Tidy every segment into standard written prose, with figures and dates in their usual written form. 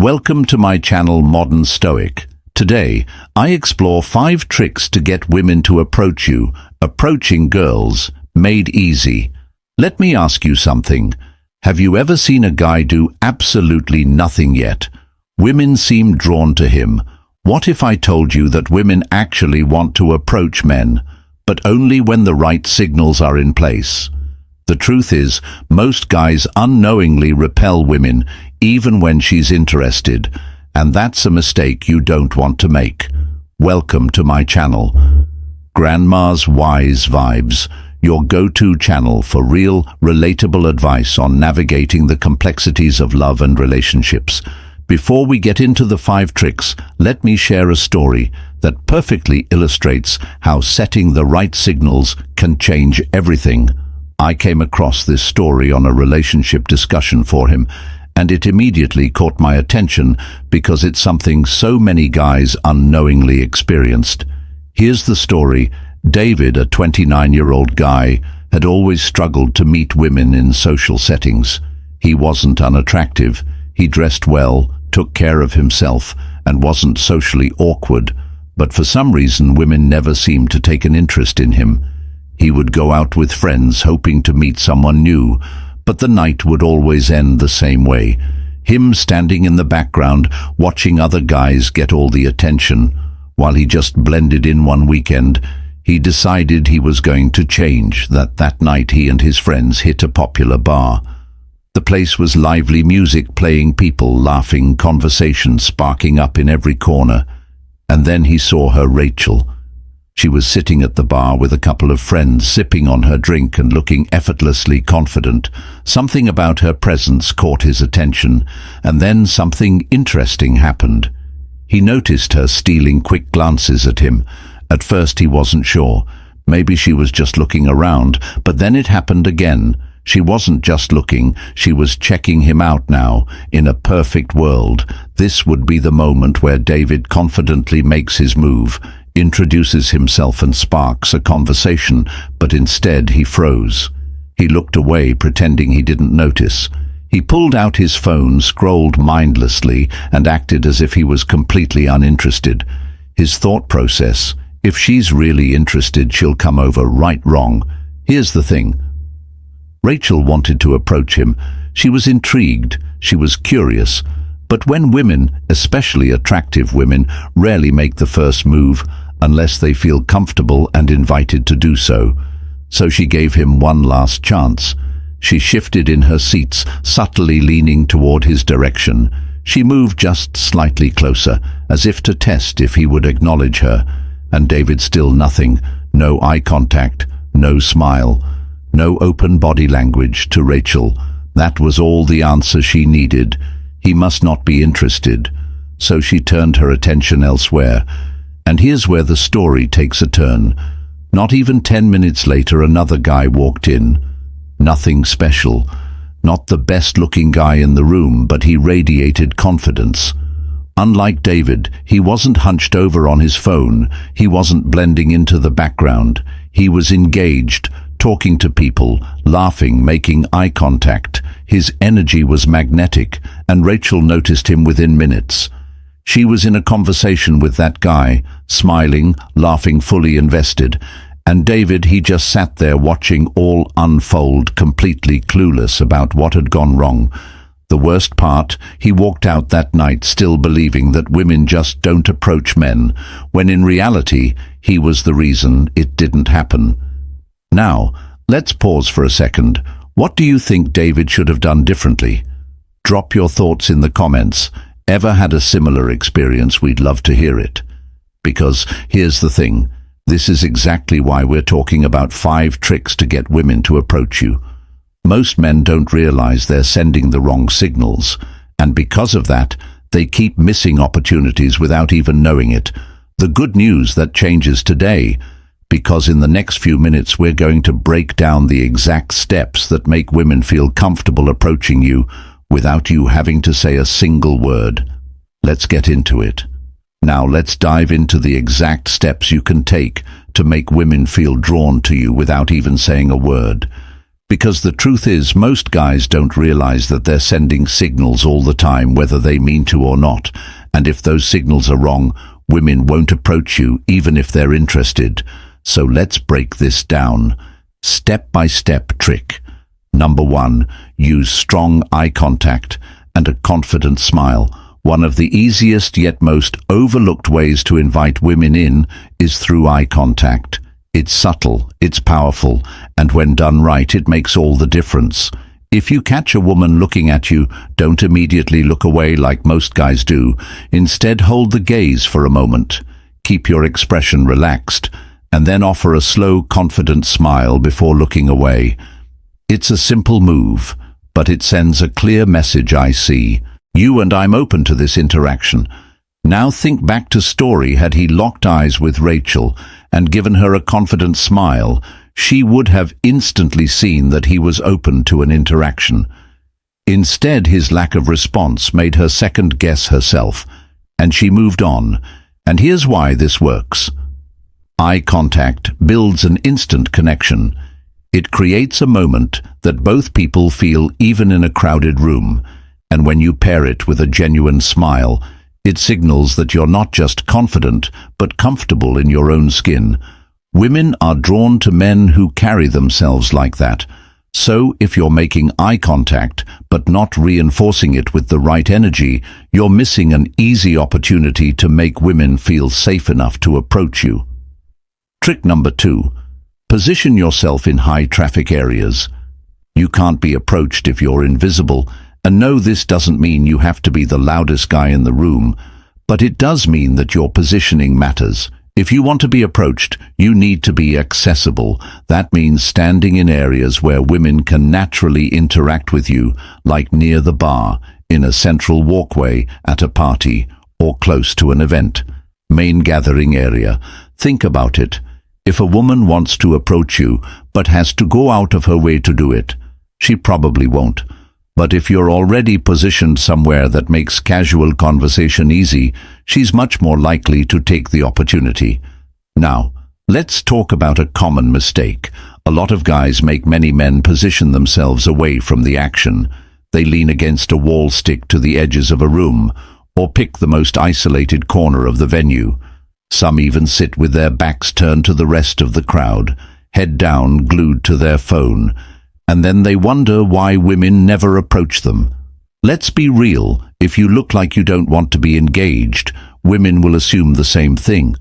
Welcome to my channel Modern Stoic. Today, I explore 5 tricks to get women to approach you, approaching girls, made easy. Let me ask you something. Have you ever seen a guy do absolutely nothing yet? Women seem drawn to him. What if I told you that women actually want to approach men, but only when the right signals are in place? The truth is, most guys unknowingly repel women, even when she's interested, and that's a mistake you don't want to make. Welcome to my channel, Grandma's Wise Vibes, your go-to channel for real, relatable advice on navigating the complexities of love and relationships. Before we get into the 5 tricks, let me share a story that perfectly illustrates how setting the right signals can change everything. I came across this story on a relationship discussion forum, and it immediately caught my attention because it's something so many guys unknowingly experienced. Here's the story. David, a 29-year-old guy, had always struggled to meet women in social settings. He wasn't unattractive, he dressed well, took care of himself, and wasn't socially awkward, but for some reason women never seemed to take an interest in him. He would go out with friends hoping to meet someone new, but the night would always end the same way. Him standing in the background, watching other guys get all the attention. While he just blended in one weekend, he decided he was going to change. That night he and his friends hit a popular bar. The place was lively music playing, people laughing, conversation sparking up in every corner. And then he saw her, Rachel. She was sitting at the bar with a couple of friends, sipping on her drink and looking effortlessly confident. Something about her presence caught his attention, and then something interesting happened. He noticed her stealing quick glances at him. At first he wasn't sure. Maybe she was just looking around, but then it happened again. She wasn't just looking, she was checking him out now. In a perfect world, this would be the moment where David confidently makes his move, introduces himself and sparks a conversation, but instead he froze. He looked away, pretending he didn't notice. He pulled out his phone, scrolled mindlessly, and acted as if he was completely uninterested. His thought process: if she's really interested, she'll come over. Right, wrong. Here's the thing. Rachel wanted to approach him. She was intrigued. She was curious. But when women, especially attractive women, rarely make the first move unless they feel comfortable and invited to do so. So she gave him one last chance. She shifted in her seats, subtly leaning toward his direction. She moved just slightly closer, as if to test if he would acknowledge her. And David still nothing. No eye contact, no smile, no open body language to Rachel. That was all the answer she needed. He must not be interested. So she turned her attention elsewhere. And here's where the story takes a turn. Not even 10 minutes later, another guy walked in. Nothing special. Not the best-looking guy in the room, but he radiated confidence. Unlike David, he wasn't hunched over on his phone. He wasn't blending into the background. He was engaged, talking to people, laughing, making eye contact. His energy was magnetic, and Rachel noticed him within minutes. She was in a conversation with that guy, smiling, laughing, fully invested. And David, he just sat there watching all unfold, completely clueless about what had gone wrong. The worst part, he walked out that night still believing that women just don't approach men, when in reality, he was the reason it didn't happen. Now, let's pause for a second. What do you think David should have done differently? Drop your thoughts in the comments. Ever had a similar experience? We'd love to hear it. Because here's the thing. This is exactly why we're talking about 5 tricks to get women to approach you. Most men don't realize they're sending the wrong signals, and because of that, they keep missing opportunities without even knowing it. The good news that changes today, because in the next few minutes we're going to break down the exact steps that make women feel comfortable approaching you without you having to say a single word. Let's get into it. Now let's dive into the exact steps you can take to make women feel drawn to you without even saying a word. Because the truth is, most guys don't realize that they're sending signals all the time, whether they mean to or not. And if those signals are wrong, women won't approach you even if they're interested. So let's break this down. Step-by-step trick. Number 1, use strong eye contact and a confident smile. One of the easiest yet most overlooked ways to invite women in is through eye contact. It's subtle, it's powerful, and when done right, it makes all the difference. If you catch a woman looking at you, don't immediately look away like most guys do. Instead, hold the gaze for a moment. Keep your expression relaxed, and then offer a slow, confident smile before looking away. It's a simple move, but it sends a clear message. I see you and I'm open to this interaction. Now think back to Story. Had he locked eyes with Rachel and given her a confident smile, she would have instantly seen that he was open to an interaction. Instead, his lack of response made her second-guess herself, and she moved on. And here's why this works. Eye contact builds an instant connection. It creates a moment that both people feel even in a crowded room, and when you pair it with a genuine smile, it signals that you're not just confident, but comfortable in your own skin. Women are drawn to men who carry themselves like that. So if you're making eye contact, but not reinforcing it with the right energy, you're missing an easy opportunity to make women feel safe enough to approach you. Trick number 2. Position yourself in high-traffic areas. You can't be approached if you're invisible. And no, this doesn't mean you have to be the loudest guy in the room, but it does mean that your positioning matters. If you want to be approached, you need to be accessible. That means standing in areas where women can naturally interact with you, like near the bar, in a central walkway, at a party, or close to an event. Main gathering area. Think about it. If a woman wants to approach you, but has to go out of her way to do it, she probably won't. But if you're already positioned somewhere that makes casual conversation easy, she's much more likely to take the opportunity. Now, let's talk about a common mistake. A lot of guys make many men position themselves away from the action. They lean against a wall, stick to the edges of a room, or pick the most isolated corner of the venue. Some even sit with their backs turned to the rest of the crowd, head down, glued to their phone. And then they wonder why women never approach them. Let's be real, if you look like you don't want to be engaged, women will assume the same thing.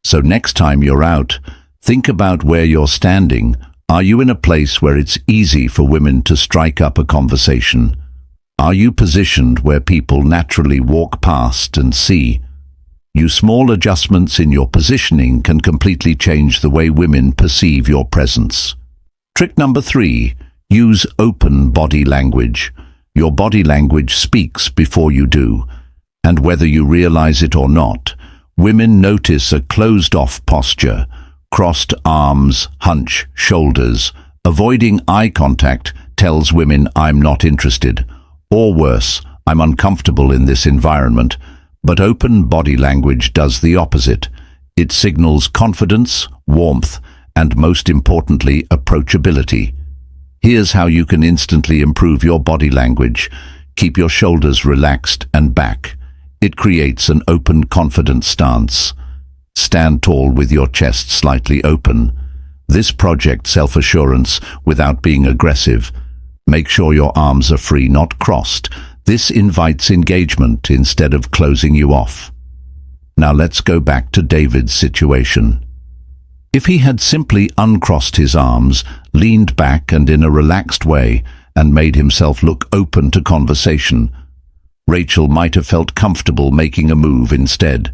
So next time you're out, think about where you're standing. Are you in a place where it's easy for women to strike up a conversation? Are you positioned where people naturally walk past and see? Small adjustments in your positioning can completely change the way women perceive your presence. Trick number 3. Use open body language. Your body language speaks before you do. And whether you realize it or not, women notice a closed-off posture, crossed arms, hunch, shoulders. Avoiding eye contact tells women, I'm not interested. Or worse, I'm uncomfortable in this environment. But open body language does the opposite. It signals confidence, warmth, and most importantly, approachability. Here's how you can instantly improve your body language. Keep your shoulders relaxed and back. It creates an open, confident stance. Stand tall with your chest slightly open. This projects self-assurance without being aggressive. Make sure your arms are free, not crossed. This invites engagement instead of closing you off. Now let's go back to David's situation. If he had simply uncrossed his arms, leaned back and in a relaxed way, and made himself look open to conversation, Rachel might have felt comfortable making a move instead.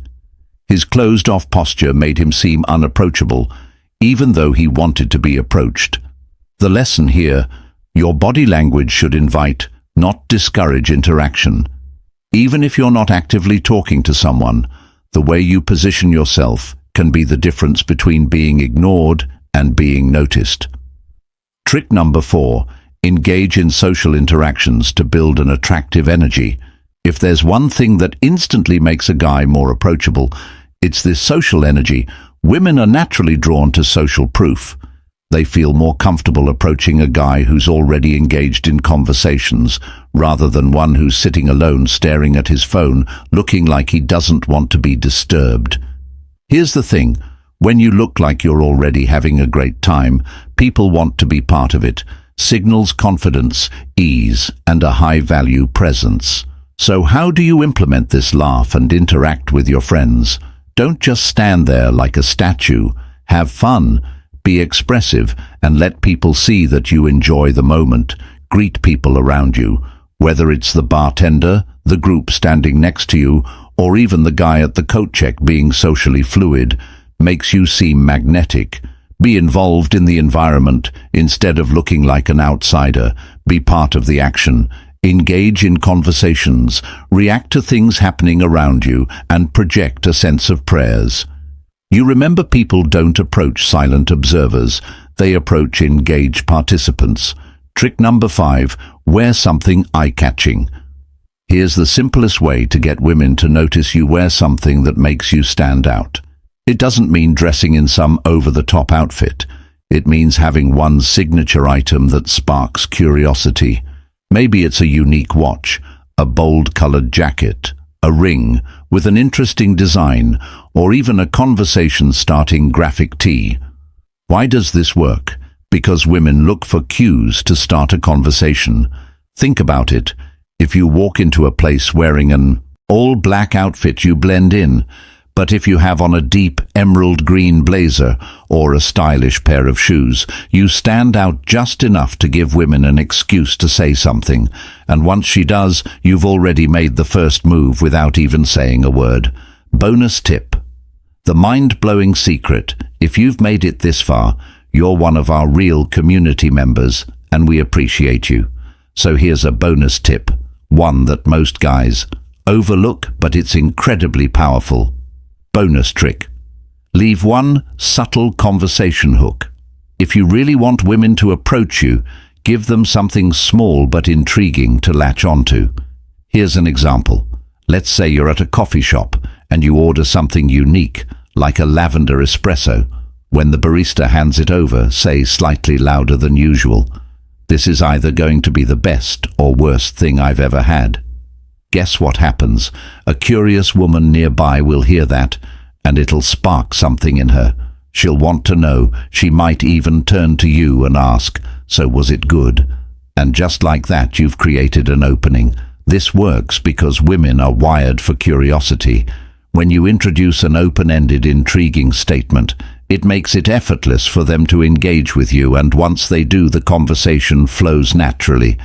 His closed-off posture made him seem unapproachable, even though he wanted to be approached. The lesson here, your body language should invite, not discourage interaction. Even if you're not actively talking to someone, the way you position yourself can be the difference between being ignored and being noticed. Trick number 4. Engage in social interactions to build an attractive energy. If there's one thing that instantly makes a guy more approachable, it's this social energy. Women are naturally drawn to social proof. They feel more comfortable approaching a guy who's already engaged in conversations rather than one who's sitting alone staring at his phone, looking like he doesn't want to be disturbed. Here's the thing. When you look like you're already having a great time, people want to be part of it. Signals confidence, ease, and a high-value presence. So how do you implement this laugh and interact with your friends? Don't just stand there like a statue. Have fun. Be expressive and let people see that you enjoy the moment. Greet people around you, whether it's the bartender, the group standing next to you, or even the guy at the coat check. Being socially fluid makes you seem magnetic. Be involved in the environment instead of looking like an outsider. Be part of the action. Engage in conversations. React to things happening around you and project a sense of praise. You remember, people don't approach silent observers, they approach engaged participants. Trick number 5, wear something eye-catching. Here's the simplest way to get women to notice you. Wear something that makes you stand out. It doesn't mean dressing in some over-the-top outfit. It means having one signature item that sparks curiosity. Maybe it's a unique watch, a bold-colored jacket, a ring with an interesting design, or even a conversation-starting graphic tee. Why does this work? Because women look for cues to start a conversation. Think about it. If you walk into a place wearing an all-black outfit, you blend in. But if you have on a deep emerald green blazer or a stylish pair of shoes, you stand out just enough to give women an excuse to say something. And once she does, you've already made the first move without even saying a word. Bonus tip. The mind-blowing secret. If you've made it this far, you're one of our real community members, and we appreciate you. So here's a bonus tip. One that most guys overlook, but it's incredibly powerful. Bonus trick. Leave one subtle conversation hook. If you really want women to approach you, give them something small but intriguing to latch onto. Here's an example. Let's say you're at a coffee shop and you order something unique, like a lavender espresso. When the barista hands it over, say slightly louder than usual, "This is either going to be the best or worst thing I've ever had." Guess what happens? A curious woman nearby will hear that, and it'll spark something in her. She'll want to know. She might even turn to you and ask, "So was it good?" And just like that, you've created an opening. This works because women are wired for curiosity. When you introduce an open-ended, intriguing statement, it makes it effortless for them to engage with you, and once they do, the conversation flows naturally.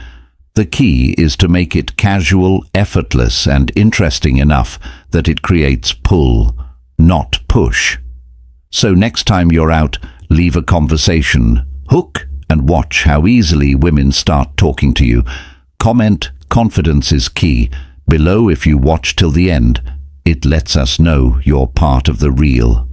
The key is to make it casual, effortless, and interesting enough that it creates pull, not push. So next time you're out, leave a conversation hook and watch how easily women start talking to you. Comment, confidence is key, below if you watch till the end. It lets us know you're part of the real.